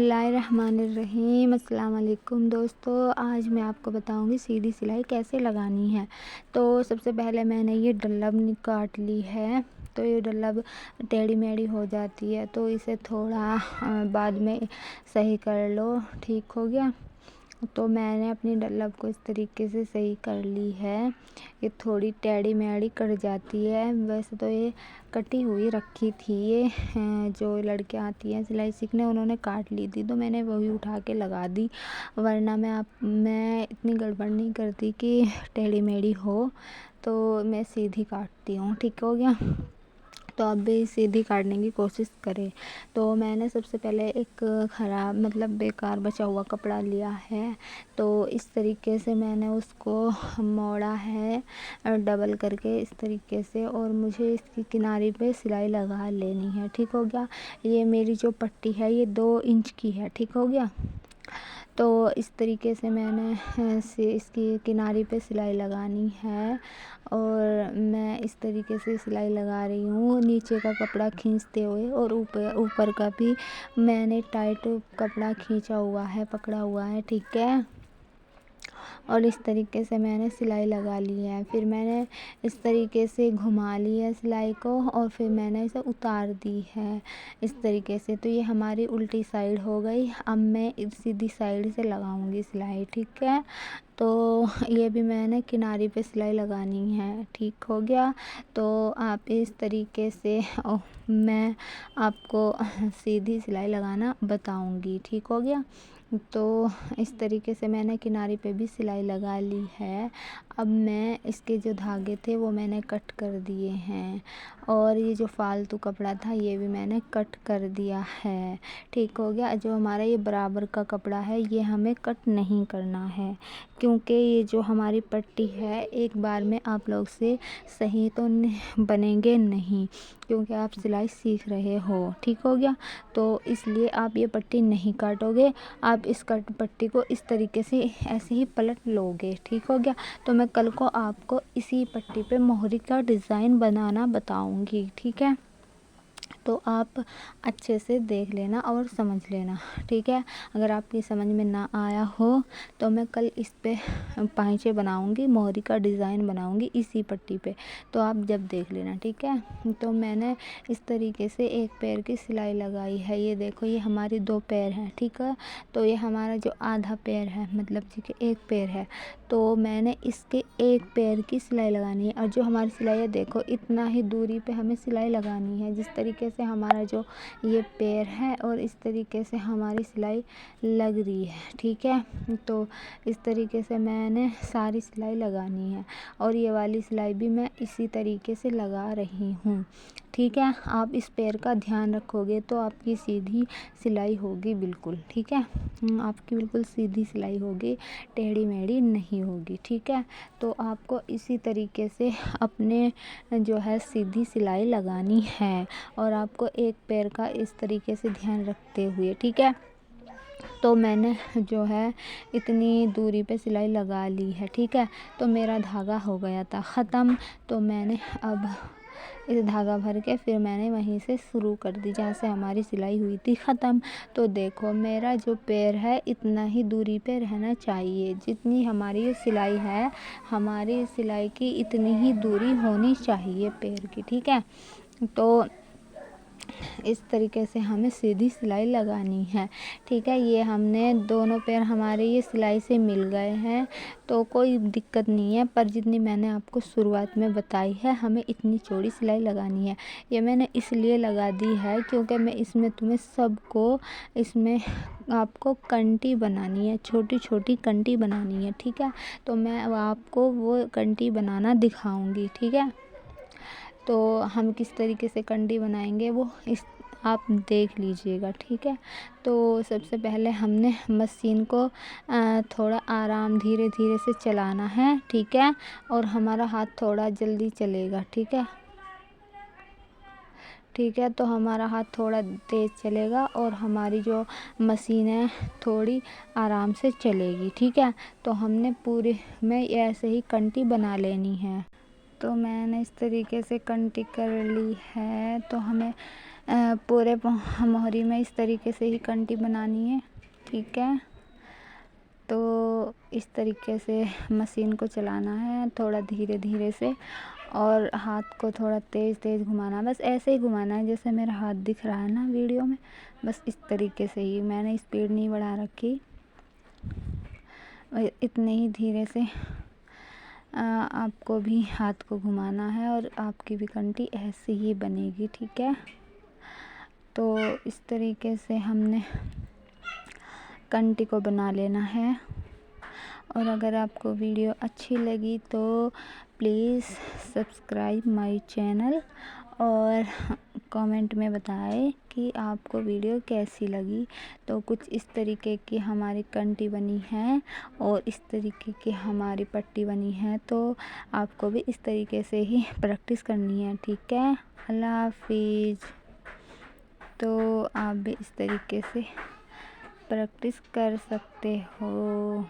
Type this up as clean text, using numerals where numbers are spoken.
बिस्मिल्लाहिर्रहमानिर्रहीम। अस्सलाम वालेकुम दोस्तों, आज मैं आपको बताऊंगी सीधी सिलाई कैसे लगानी है। तो सबसे पहले मैंने ये डल्लब काट ली है। तो ये डल्लब टेढ़ी मेढ़ी हो जाती है, तो इसे थोड़ा बाद में सही कर लो। ठीक हो गया। तो मैंने अपनी डल्लब को इस तरीके से सही कर ली है। ये थोड़ी टेढ़ी मेढ़ी कट जाती है। वैसे तो ये कटी हुई रखी थी, ये जो लड़कियां आती हैं सिलाई सीखने उन्होंने काट ली थी, तो मैंने वही उठा के लगा दी। वरना मैं इतनी गड़बड़ नहीं करती कि टेढ़ी मेढ़ी हो, तो मैं सीधी काटती हूँ। ठीक हो गया। तो आप भी सीधी काटने की कोशिश करें। तो मैंने सबसे पहले एक ख़राब मतलब बेकार बचा हुआ कपड़ा लिया है। तो इस तरीके से मैंने उसको मोड़ा है डबल करके इस तरीके से, और मुझे इसकी किनारे पे सिलाई लगा लेनी है। ठीक हो गया। ये मेरी जो पट्टी है ये 2 इंच की है। ठीक हो गया। तो इस तरीके से मैंने इसकी किनारी पे सिलाई लगानी है, और मैं इस तरीके से सिलाई लगा रही हूँ नीचे का कपड़ा खींचते हुए, और ऊपर का भी मैंने टाइट कपड़ा खींचा हुआ है, पकड़ा हुआ है। ठीक है। और इस तरीके से मैंने सिलाई लगा ली है। फिर मैंने इस तरीके से घुमा ली है सिलाई को, और फिर मैंने इसे उतार दी है इस तरीके से। तो ये हमारी उल्टी साइड हो गई। अब मैं इस सीधी साइड से लगाऊंगी सिलाई। ठीक है। तो ये भी मैंने किनारे पे सिलाई लगानी है। ठीक हो गया। तो आप इस तरीके से मैं आपको सीधी सिलाई लगाना बताऊंगी। ठीक हो गया। तो इस तरीके से मैंने किनारे पे भी सिलाई लगा ली है। अब मैं इसके जो धागे थे वो मैंने कट कर दिए हैं, और ये जो फालतू कपड़ा था ये भी मैंने कट कर दिया है। ठीक हो गया। जो हमारा ये बराबर का कपड़ा है ये हमें कट नहीं करना है, क्योंकि ये जो हमारी पट्टी है एक बार में आप लोग से सही तो बनेंगे नहीं, क्योंकि आप सिलाई सीख रहे हो। ठीक हो गया। तो इसलिए आप ये पट्टी नहीं काटोगे, आप इस पट्टी को इस तरीके से ऐसे ही पलट लोगे। ठीक हो गया। तो मैं कल को आपको इसी पट्टी पे मोहरी का डिज़ाइन बनाना बताऊंगी। ठीक है। तो आप अच्छे से देख लेना और समझ लेना। ठीक है। अगर आपकी समझ में ना आया हो तो मैं कल इस पे पाइचे बनाऊंगी, मोहरी का डिज़ाइन बनाऊंगी इसी पट्टी पे, तो आप जब देख लेना। ठीक है। तो मैंने इस तरीके से एक पैर की सिलाई लगाई है। ये देखो, ये हमारी 2 पैर हैं। ठीक है। तो ये हमारा जो आधा पैर है, मतलब ठीक है 1 पैर है, तो मैंने इसके 1 पैर की सिलाई लगानी है। और जो हमारी सिलाई है देखो, इतना ही दूरी पे हमें सिलाई लगानी है, जिस तरीके से हमारा जो ये पैर है और इस तरीके से हमारी सिलाई लग रही है। ठीक है। तो इस तरीके से मैंने सारी सिलाई लगानी है, और ये वाली सिलाई भी मैं इसी तरीके से लगा रही हूँ। ठीक है। आप इस पैर का ध्यान रखोगे तो आपकी सीधी सिलाई होगी बिल्कुल। ठीक है। आपकी बिल्कुल सीधी सिलाई होगी, टेढ़ी मेढ़ी नहीं होगी। ठीक है। तो आपको इसी तरीके से अपने जो है सीधी सिलाई लगानी है, और आपको एक पैर का इस तरीके से ध्यान रखते हुए। ठीक है। तो मैंने जो है इतनी दूरी पे सिलाई लगा ली है। ठीक है। तो मेरा धागा हो गया था ख़त्म, तो मैंने अब इस धागा भर के फिर मैंने वहीं से शुरू कर दी जहाँ से हमारी सिलाई हुई थी ख़त्म। तो देखो, मेरा जो पैर है इतना ही दूरी पे रहना चाहिए, जितनी हमारी ये सिलाई है, हमारी सिलाई की इतनी ही दूरी होनी चाहिए पैर की। ठीक है। तो इस तरीके से हमें सीधी सिलाई लगानी है। ठीक है। ये हमने दोनों पैर हमारे ये सिलाई से मिल गए हैं, तो कोई दिक्कत नहीं है, पर जितनी मैंने आपको शुरुआत में बताई है हमें इतनी चौड़ी सिलाई लगानी है। ये मैंने इसलिए लगा दी है क्योंकि मैं इसमें तुम्हें सबको इसमें आपको कंटी बनानी है, छोटी छोटी कंटी बनानी है। ठीक है। तो मैं आपको वो कंटी बनाना दिखाऊंगी। ठीक है। तो हम किस तरीके से कंडी बनाएंगे वो इस आप देख लीजिएगा। ठीक है। तो सबसे पहले हमने मशीन को थोड़ा आराम धीरे धीरे से चलाना है। ठीक है। और हमारा हाथ थोड़ा जल्दी चलेगा। ठीक है। ठीक है। तो हमारा हाथ थोड़ा तेज़ चलेगा और हमारी जो मशीन है थोड़ी आराम से चलेगी। ठीक है। तो हमने पूरे में ऐसे ही कंटी बना लेनी है। तो मैंने इस तरीके से कंटी कर ली है। तो हमें पूरे मोहरी में इस तरीके से ही कंठी बनानी है, ठीक है। तो इस तरीके से मशीन को चलाना है थोड़ा धीरे धीरे से, और हाथ को थोड़ा तेज़ तेज़ घुमाना, बस ऐसे ही घुमाना है जैसे मेरा हाथ दिख रहा है ना वीडियो में, बस इस तरीके से ही। मैंने स्पीड नहीं बढ़ा रखी, इतने ही धीरे से आपको भी हाथ को घुमाना है और आपकी भी कंठी ऐसे ही बनेगी, ठीक है। तो इस तरीके से हमने कंठी को बना लेना है। और अगर आपको वीडियो अच्छी लगी तो प्लीज़ सब्सक्राइब माय चैनल और कमेंट में बताएं कि आपको वीडियो कैसी लगी। तो कुछ इस तरीके की हमारी कंठी बनी है और इस तरीके की हमारी पट्टी बनी है, तो आपको भी इस तरीके से ही प्रैक्टिस करनी है, ठीक है। अल्लाह हाफिज़। तो आप भी इस तरीके से प्रैक्टिस कर सकते हो।